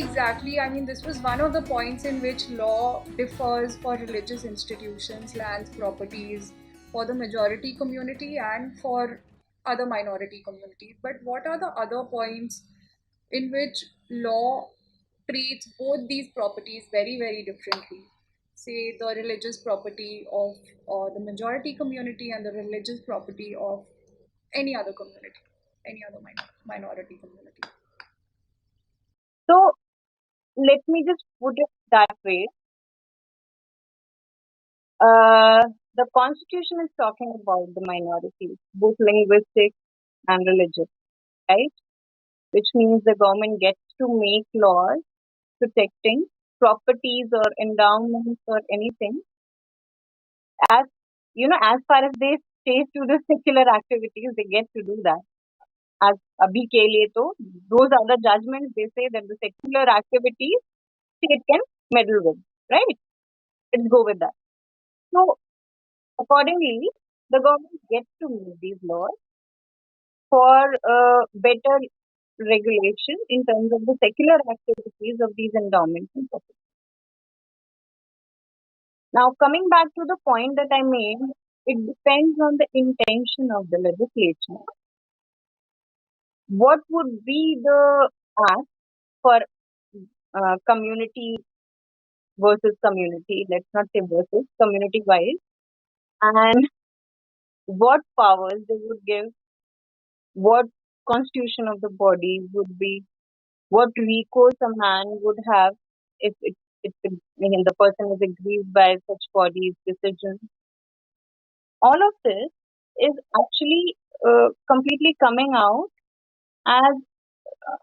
exactly. I mean, this was one of the points in which law differs for religious institutions, lands, properties, for the majority community and for other minority communities. But what are the other points in which law treats both these properties very, very differently? Say the religious property of the majority community and the religious property of any other community, any other minority community. So let me just put it that way. The constitution is talking about the minorities, both linguistic and religious, right? Which means the government gets to make laws protecting properties or endowments or anything as as far as they stay to the secular activities, they get to do that. As abhi ke liye to, those are the judgments they say that the secular activities state can meddle with, right? Let's go with that. So accordingly, the government gets to make these laws for better regulation in terms of the secular activities of these endowments and properties. Now, coming back to the point that I made, it depends on the intention of the legislature. What would be the ask for community versus community? Let's not say versus, community wise, and what powers they would give, what constitution of the body would be, what recourse a man would have if the person is aggrieved by such body's decisions. All of this is actually completely coming out as,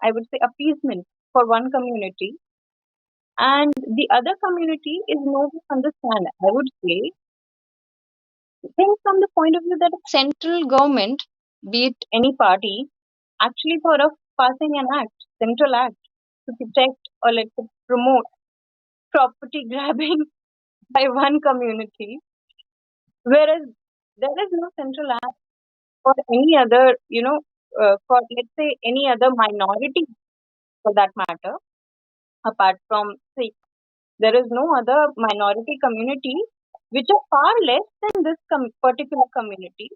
I would say, appeasement for one community, and the other community is no to understand. I would say, think from the point of view that a central government, be it any party, actually thought of passing an act, central act, to protect or let's say promote property grabbing by one community, whereas there is no central act for any other, for let's say any other minority for that matter, apart from Sikh. There is no other minority community which are far less than this particular community.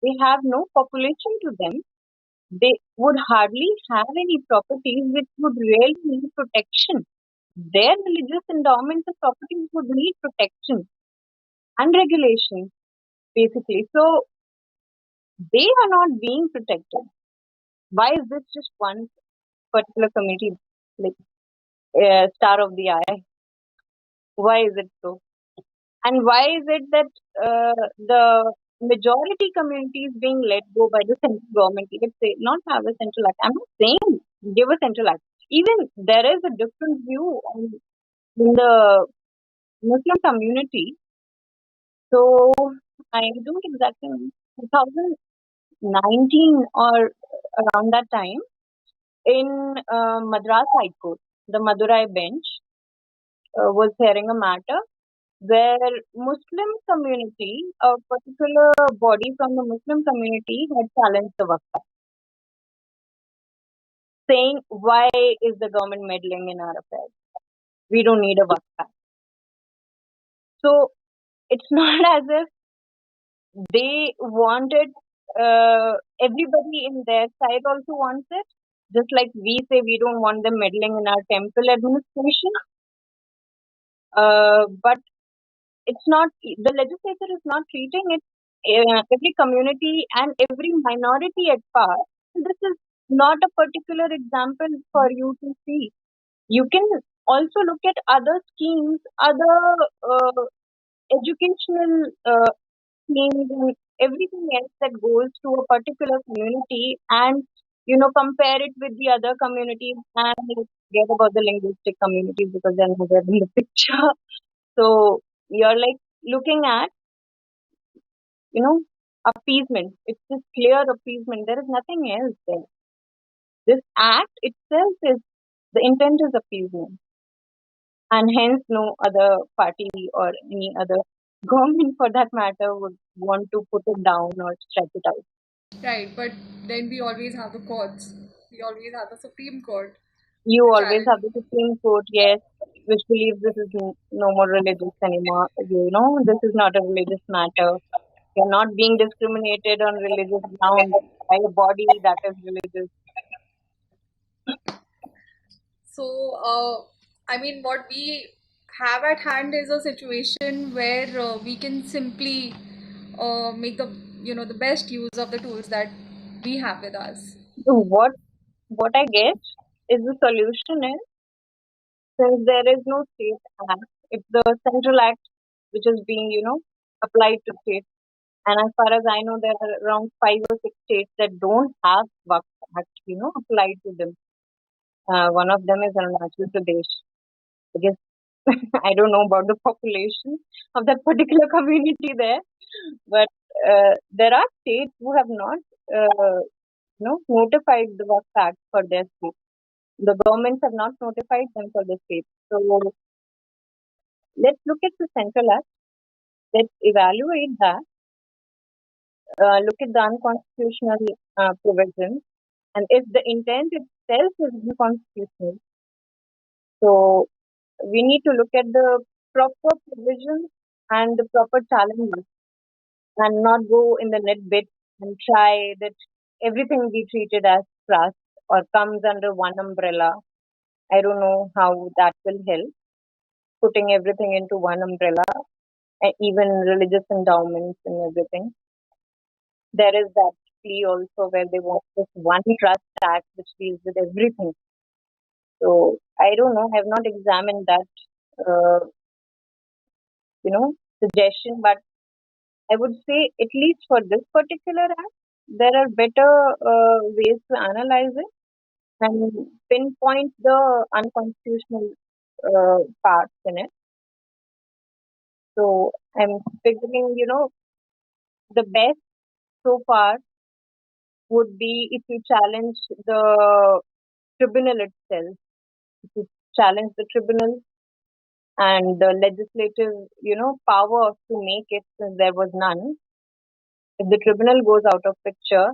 They have no population to them. They would hardly have any properties which would really need protection. Their religious endowments and properties would need protection and regulation, basically. So they are not being protected. Why is this just one particular community, like star of the eye? Why is it so? And why is it that the majority community is being let go by the central government? Let's say not have a central act. I'm not saying give a central act. Even there is a different view in the Muslim community. So I don't exactly know. 2019 or around that time in Madras High Court, the Madurai bench was hearing a matter where Muslim community, a particular body from the Muslim community had challenged the Waqf Act, saying, why is the government meddling in our affairs? We don't need a Waqf Act. So it's not as if they wanted, everybody in their side also wants it, just like we say we don't want them meddling in our temple administration. But it's not, the legislature is not treating it, every community and every minority at par. This is not a particular example for you to see. You can also look at other schemes, other educational schemes, and everything else that goes to a particular community, and compare it with the other communities, and let's forget about the linguistic communities because they're nowhere in the picture. So you're like looking at, appeasement. It's just clear appeasement. There is nothing else there. This act itself is, the intent is appeasement. And hence no other party or any other government for that matter would want to put it down or strike it out. Right, but then we always have the courts. We always have the Supreme Court, You always challenge. have the Supreme Court, yes, which believes this is no more religious anymore. This is not a religious matter. You're not being discriminated on religious grounds by a body that is religious. So, I mean, what we have at hand is a situation where we can simply make the the best use of the tools that we have with us. So what I guess is the solution is, since there is no state act, it's the central act which is being, applied to states. And as far as I know, there are around 5 or 6 states that don't have Waqf Act, applied to them. One of them is Arunachal Pradesh. I guess I don't know about the population of that particular community there, but there are states who have not, notified the Waqf Act for their state. The governments have not notified them for the state. So let's look at the central act. Let's evaluate that. Look at the unconstitutional provisions, and if the intent itself is unconstitutional, so we need to look at the proper provisions and the proper challenges, and not go in the net bit and try that everything be treated as trust or comes under one umbrella. I don't know how that will help, putting everything into one umbrella, even religious endowments and everything. There is that plea also where they want this one trust act which deals with everything. So I don't know. I have not examined that, uh, suggestion, but I would say at least for this particular act, there are better ways to analyze it and pinpoint the unconstitutional parts in it. So I'm figuring, the best so far would be if you challenge the tribunal itself, if you challenge the tribunal and the legislative, power to make it, since there was none. If the tribunal goes out of picture,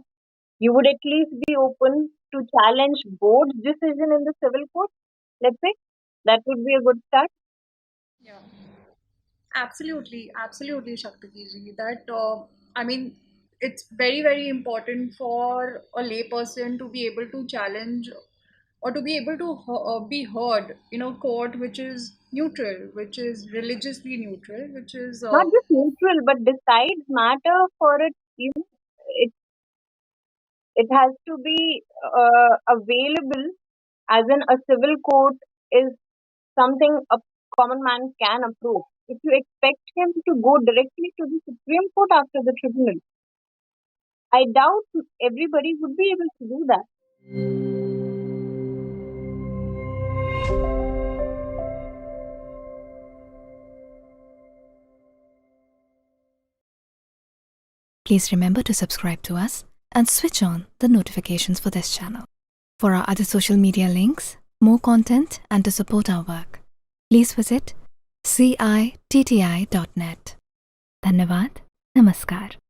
you would at least be open to challenge board's decision in the civil court. Let's say that would be a good start. Yeah. Absolutely, absolutely, Shaktiki ji. That I mean, it's very, very important for a layperson to be able to challenge or to be able to be heard in a court which is neutral, which is religiously neutral, which is Not just neutral, but decides matter for it. It it has to be available, as in a civil court is something a common man can approve. If you expect him to go directly to the Supreme Court after the tribunal, I doubt everybody would be able to do that. Please remember to subscribe to us and switch on the notifications for this channel. For our other social media links, more content, and to support our work, please visit citti.net. Dhanyavad. Namaskar.